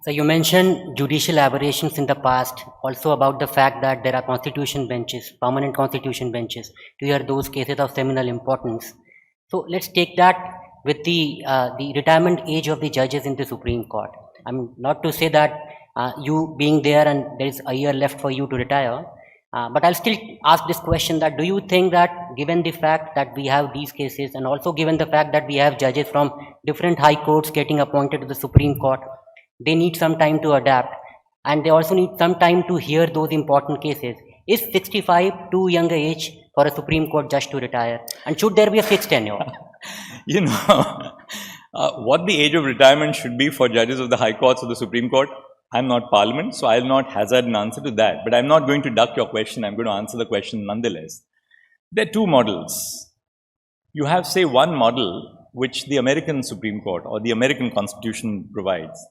So you mentioned judicial aberrations in the past, also about the fact that there are constitution benches, permanent constitution benches, to hear those cases of seminal importance. So let's take that with the retirement age of the judges in the Supreme Court. I mean, not to say that you being there and there is a year left for you to retire, but I'll still ask this question: that do you think that, given the fact that we have these cases, and also given the fact that we have judges from different high courts getting appointed to the Supreme Court, they need some time to adapt, and they also need some time to hear those important cases? Is 65 too young a age for a Supreme Court judge to retire? And should there be a fixed tenure? You know, what the age of retirement should be for judges of the High Courts of the Supreme Court, I'm not Parliament, so I'll not hazard an answer to that. But I'm not going to duck your question. I'm going to answer the question nonetheless. There are two models. You have, say, one model which the American Supreme Court or the American Constitution provides,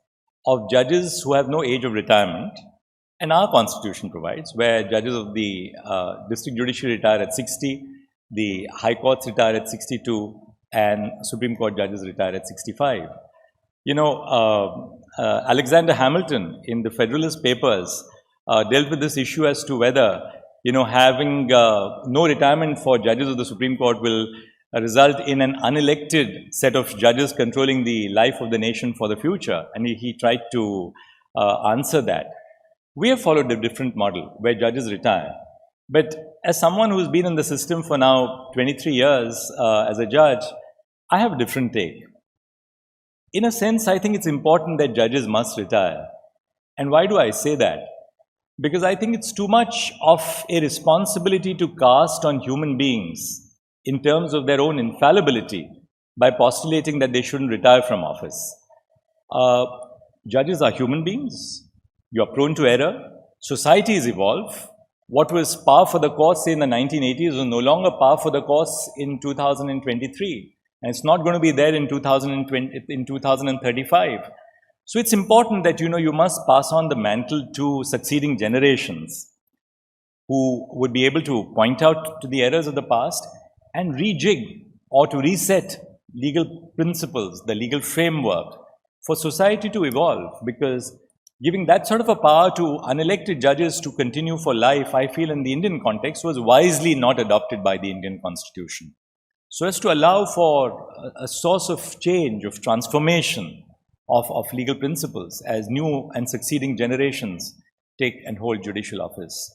of judges who have no age of retirement, and our Constitution provides, where judges of the District Judiciary retire at 60, the High Courts retire at 62, and Supreme Court judges retire at 65. You know, Alexander Hamilton in the Federalist Papers dealt with this issue as to whether, you know, having no retirement for judges of the Supreme Court will result in an unelected set of judges controlling the life of the nation for the future. And he tried to answer that. We have followed a different model where judges retire. But as someone who's been in the system for now 23 years as a judge, I have a different take. In a sense, I think it's important that judges must retire. And why do I say that? Because I think it's too much of a responsibility to cast on human beings in terms of their own infallibility by postulating that they shouldn't retire from office. Judges are human beings. You are prone to error. Societies evolve. What was par for the course, say, in the 1980s was no longer par for the course in 2023. And it's not going to be there in 2035. So it's important that, you know, you must pass on the mantle to succeeding generations who would be able to point out to the errors of the past and rejig or to reset legal principles, the legal framework for society to evolve. Because giving that sort of a power to unelected judges to continue for life, I feel in the Indian context, was wisely not adopted by the Indian Constitution. So as to allow for a source of change, of transformation of legal principles as new and succeeding generations take and hold judicial office.